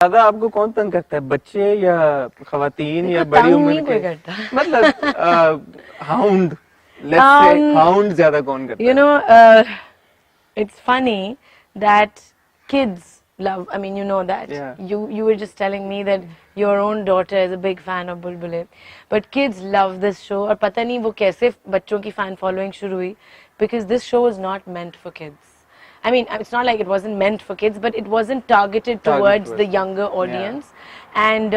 ज्यादा आपको कौन तंग करता है, बच्चे या खवातीन या देखो, बड़ी तंग उम्र नहीं कोई के? करता। मतलब हाउंड, लेट्स से हाउंड ज्यादा कौन करता You है? know, it's funny that kids love. I mean, you know that. Yeah. You were just telling me that your own daughter is a big fan of Bulbule, but kids love this show. और पता नहीं वो कैसे बच्चों की fan following शुरू हुई, because this show is not meant for kids. I mean, it's not like it wasn't meant for kids, but it wasn't targeted towards the younger audience. And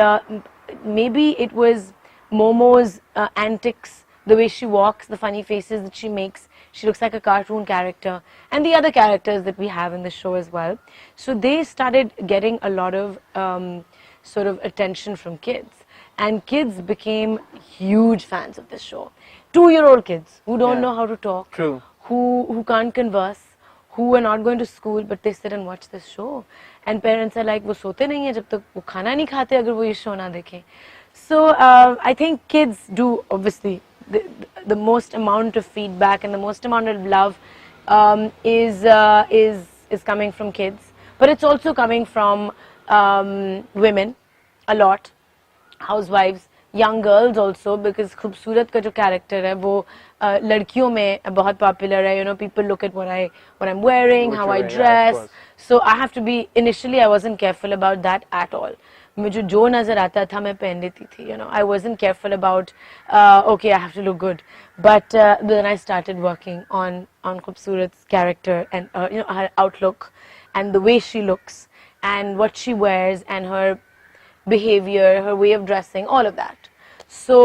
maybe it was Momo's antics, the way she walks, the funny faces that she makes. She looks like a cartoon character, and the other characters that we have in the show as well. So they started getting a lot of sort of attention from kids, and kids became huge fans of this show. 2-year-old kids who don't Yeah. know how to talk, True. who can't converse, who are not going to school, but they sit and watch this show. And parents are like, वो सोते नहीं है जब तक वो खाना नहीं खाते अगर वो ये show ना देखें. So I think kids do, obviously, the most amount of feedback and the most amount of love is coming from kids, but it's also coming from women a lot, housewives, young girls also, because खूबसूरत का जो character है वो लड़कियों में बहुत popular है. You know, people look at what I'm wearing, how I dress. So I have to be, initially I wasn't careful about that at all. मुझे जो नजर आता था मैं पहन लेती थी. You know, I wasn't careful about okay, I have to look good. But then I started working on खूबसूरत's character and you know, her outlook and the way she looks and what she wears and her behavior, her way of dressing, all of that. So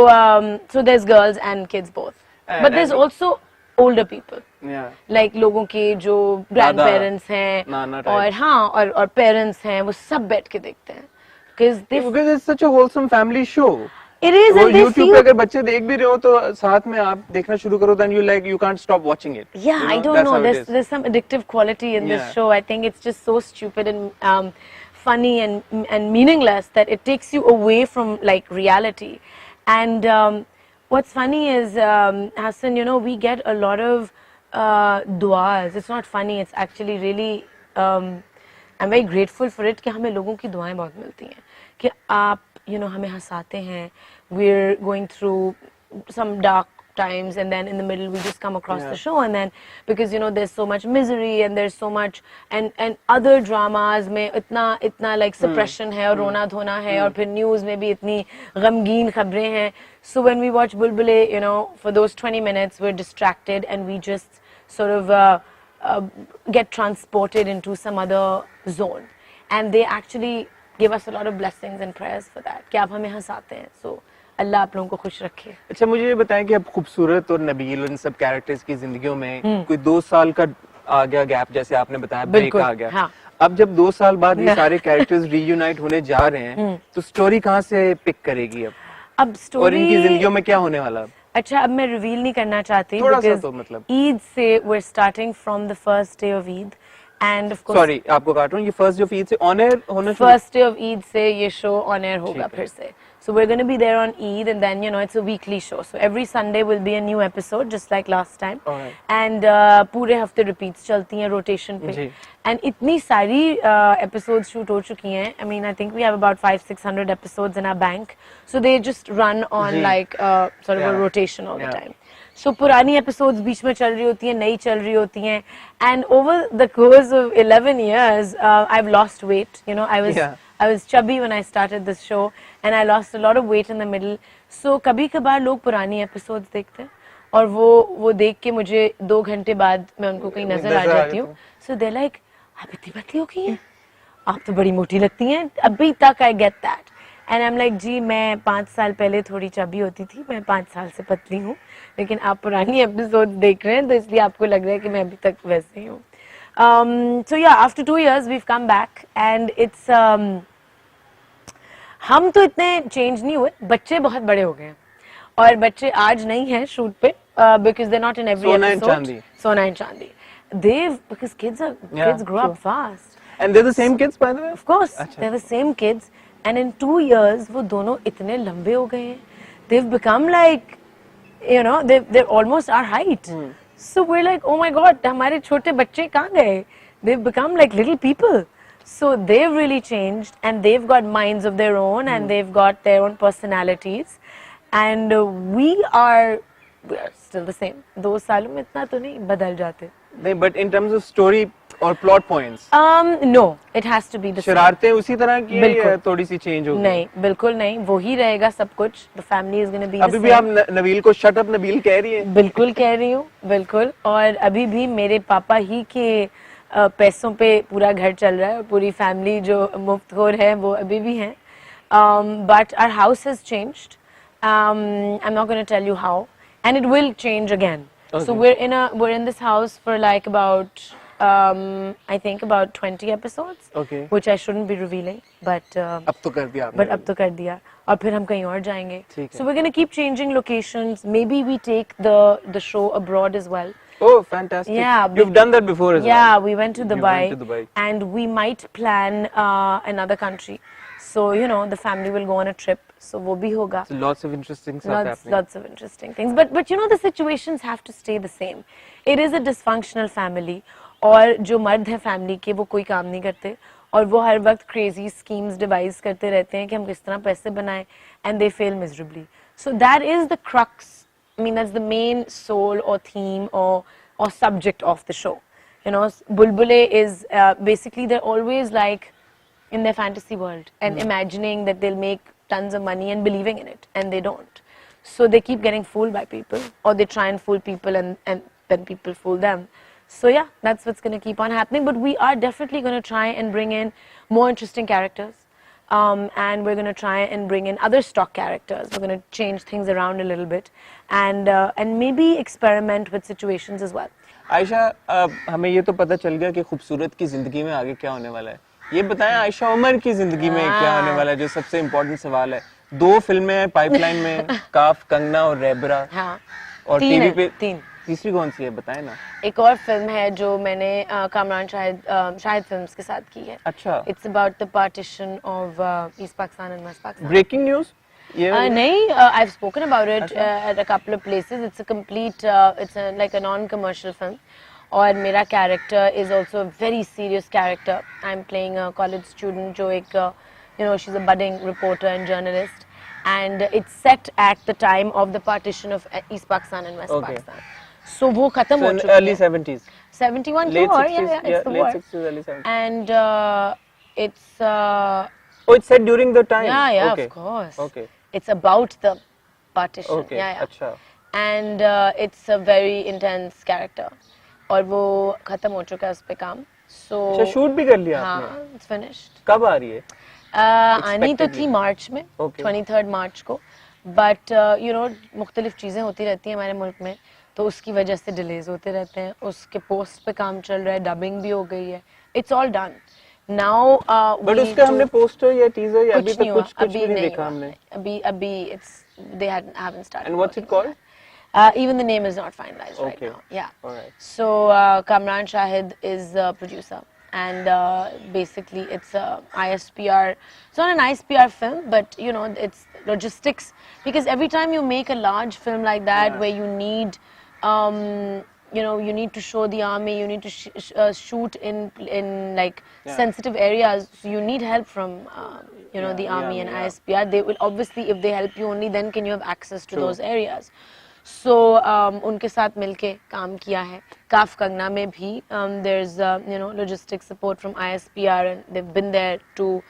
so there's girls and kids both, but there's also older people. Yeah. Like लोगों के जो grandparents हैं नाना type. और हाँ और parents हैं वो सब बैठ के देखते हैं because it's such a wholesome family show. It is, वो and they YouTube feel, पे अगर बच्चे देख भी रहे हो तो साथ में आप देखना शुरू करो, then you can't stop watching it. yeah, You I don't that's know, how it is. there's some addictive quality in Yeah. this show. I think it's just so stupid and funny and meaningless that it takes you away from like reality. And what's funny is Hassan, you know, we get a lot of duas. It's not funny, it's actually really I'm very grateful for it कि हमें लोगों की दुआएं बहुत मिलती हैं कि आप you know हमें हंसाते हैं. We're going through some dark times and then in the middle we just come across the show, and then because you know there's so much misery and there's so much and other dramas में इतना like suppression है और रोना धोना है और फिर news में भी इतनी गमगीन खबरें हैं. So when we watch Bulbule, you know, for those 20 minutes we're distracted and we just sort of get transported into some other zone, and they actually give us a lot of blessings and prayers for that कि आप हमें हंसाते हैं. So अल्लाह आप लोगों को खुश रखे. अच्छा, मुझे ये बताएं कि अब खूबसूरत और नबील और इन सब कैरेक्टर्स की जिंदगियों में कोई 2 साल का आ गया गैप, जैसे आपने बताया ब्रेक आ गया. हाँ. अब जब 2 साल बाद ये सारे कैरेक्टर्स रीयूनाइट होने जा रहे हैं तो स्टोरी कहाँ से पिक करेगी अब स्टोरी और इनकी जिंदगियों में क्या होने वाला? अच्छा, अब मैं रिवील नहीं करना चाहती थोड़ा सा because तो मतलब ईद से we're starting from the first day of Eid, and of course sorry आपको काट रहा हूँ, ये फर्स्ट जो फीड से ऑन एयर होना first day of Eid से ये शो on air होगा फिर से. So we're going to be there on Eid, and then you know it's a weekly show. So every Sunday will be a new episode, just like last time. Alright. And पूरे हफ्ते repeats चलती हैं rotation पे. जी. And इतनी सारी episodes shoot हो चुकी हैं. I mean, I think we have about 500-600 episodes in our bank. So they just run on ji. like sort of a Yeah. rotation all the Yeah. time. So पुरानी episodes बीच में चल रही होती हैं, नई चल रही होती हैं. And over the course of 11 years, I've lost weight. You know, I was chubby when I started this show, and I lost a lot of weight in the middle. So कभी कभार लोग पुरानी episodes देखते हैं और वो देख के मुझे 2 घंटे बाद मैं उनको कहीं नजर आ जाती हूँ. So they're like, आप इतनी पतली हो गई हैं, आप तो बड़ी मोटी लगती हैं. अभी तक I get that. And I'm like, जी मैं 5 साल पहले थोड़ी चबी होती थी, मैं 5 साल से पतली हूँ, लेकिन आप पुरानी एपिसोड देख रहे हैं तो इसलिए आपको लग रहा है कि मैं अभी तक वैसे ही हूँ. So yeah, after 2 years we've come back, and it's हम तो इतने चेंज नहीं हुए, बच्चे बहुत बड़े हो गए हैं और बच्चे आज नहीं हैं शूट पे because they're not in every episode. Sona and Chandi. Because kids grow up fast. And they're the same kids, by the way? Of course, they're the same kids. And in 2 years, वो दोनों इतने लंबे हो गए हैं. They've become like, you know, they're almost our height. So we're like, oh my God, हमारे छोटे बच्चे कहाँ गए? They've become like little people. So they've really changed, and they've got minds of their own, and they've got their own personalities, and we are still the same. 2 सालों में इतना तो नहीं बदल जाते. नहीं, but in terms of story और plot points No, it has to be the same. शरारतें उसी तरह की हैं या बिल्कुल. थोड़ी सी चेंज हो गई? नहीं, बिल्कुल नहीं, वो ही रहेगा सब कुछ. The family is going to be अभी the भी आप same. नबील को शट अप नबील कह रही है? बिल्कुल कह रही हूँ, बिल्कुल. और अभी भी मेरे पापा ही के पैसों पे पूरा घर चल रहा है, और पूरी फैमिली जो मुफ्तखोर है वो अभी भी हैं. But our house has changed. I'm not going to tell you how, and it will change again. So Okay. we're in this house for like about I think about 20 episodes, Okay. which I shouldn't be revealing, but अब तो कर दिया आपने. but अब तो कर दिया, और फिर हम कहीं और जाएंगे. ठीक है. So we're going to keep changing locations. Maybe we take the show abroad as well. Oh, fantastic. Yeah, You've done that before as Yeah, well. we went to You Dubai, went to Dubai. and we might plan another country. So you know, the family will go on a trip. So वो भी होगा. So lots of interesting stuff happening. Lots of interesting things. But you know, the situations have to stay the same. It is a dysfunctional family. और जो मर्द हैं family के वो कोई काम नहीं करते, और वो हर वक्त crazy schemes devise करते रहते हैं कि हम किस तरह पैसे बनाएं, and they fail miserably. So that is the crux. I mean, that's the main soul or theme or subject of the show. You know, Bulbule is basically they're always like in their fantasy world and imagining that they'll make tons of money and believing in it, and they don't. So they keep getting fooled by people, or they try and fool people, and then people fool them. So yeah, that's what's going to keep on happening. But we are definitely going to try and bring in more interesting characters, and we're going to try and bring in other stock characters. We're going to change things around a little bit, and maybe experiment with situations as well. Ayesha, हमें ये तो पता चल गया कि खूबसूरत की जिंदगी में आगे क्या होने वाला है. ये बताएं आयशा उमर की जिंदगी में क्या होने वाला है, जो सबसे इम्पोर्टेंट सवाल है. 2 फिल्में हैं पाइपलाइन में, काफ, कंगना और रेबरा. हाँ. और 3 टीवी है, पे 3. तीसरी कौन सी है, बताएं ना. एक और फिल्म है जो मैंने कामरान शाहिद फिल्म्स के साथ की है. अच्छा. It's about the partition of East Pakistan and West Pakistan. Breaking news ये नहीं, I've spoken about it at a couple of places. It's a complete, like a non-commercial film. और मेरा character is also a very serious character. I'm playing a college student जो एक, you know, she's a budding reporter and journalist, and it's set at the time of the partition of East Pakistan and West Okay. Pakistan. So वो खत्म हो in चुकी early है. 70s, 71 late war, 60s, yeah, it's the late war. 60s, early 70s. And it's Oh, it's set during the time. yeah, Okay. of course. Okay. It's about the partition. Okay. Yeah. अच्छा. And it's a very intense character. और वो खत्म हो चुका है उस पे काम. So अच्छा, शूट भी कर लिया आपने? हाँ, it's finished. कब आ रही है? आनी तो थी Expectedly. मार्च में, Okay. 23rd मार्च को. But you know, मुख्तलिफ चीज़ें होती रहती हैं हमारे मुल्क में, तो उसकी वजह से डिलेज होते रहते हैं. उसके पोस्ट पे काम चल रहा है, डबिंग भी हो गई है. It's all done. Now but उसका हमने पोस्टर या टीजर या अभी कुछ तक नहीं हुआ, कुछ अभी भी नहीं नहीं देखा हुआ. हमने. अभी it's they haven't started. And what's it working on called? that. Even the name is not finalized right Okay. now. Yeah. Alright. So Kamran Shahid is the producer, and basically it's a ISPR. It's not an ISPR film, but you know, it's logistics, because every time you make a large film like that, Yeah. where you need you know, you need to show the army, you need to shoot in like Yeah. sensitive areas, so you need help from you know, Yeah, the army and yeah. ISPR. They will obviously, if they help you, only then can you have access to True. those areas. So उनके साथ मिलके काम किया है. काफ कंगना में भी there's you know, logistic support from ISPR, and they've been there to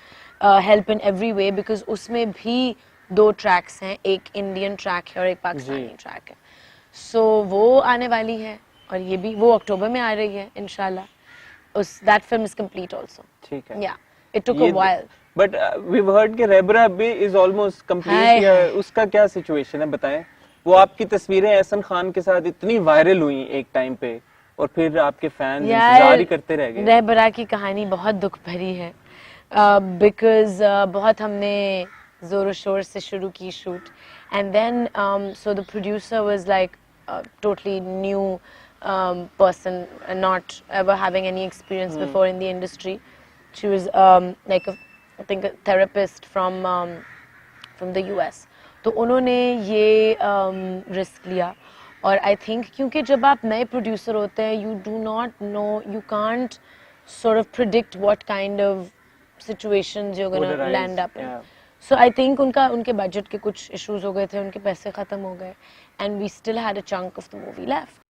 help in every way, because उसमें भी 2 tracks हैं, एक Indian track है और एक पाकिस्तानी track है. So वो आने वाली है, और ये भी वो अक्टूबर में आ रही है इंशाल्लाह. That film is complete also. ठीक है. Yeah, it took a while. But we've heard कि रेबरा भी is almost complete. हाय, या हाय. उसका क्या सिचुएशन है, बताएं. वो आपकी तस्वीरें एहसन खान के साथ इतनी वायरल हुई एक टाइम पे, और फिर आपके फैंस इंतजार ही करते रह गए. रहबरा की कहानी बहुत दुख भरी है, बिकॉज बहुत हमने जोर शोर से शुरू की shoot, and then so the producer was like totally new person, not ever having any experience before in the industry. She was like I think a therapist from the US. तो उन्होंने ये रिस्क लिया, और I think क्योंकि जब आप नए producer होते हैं, you do not know, you can't sort of predict what kind of situations you're Would gonna arise, land up in. yeah. So I think उनके budget के कुछ issues हो गए थे, उनके पैसे खत्म हो गए, and we still had a chunk of the movie left.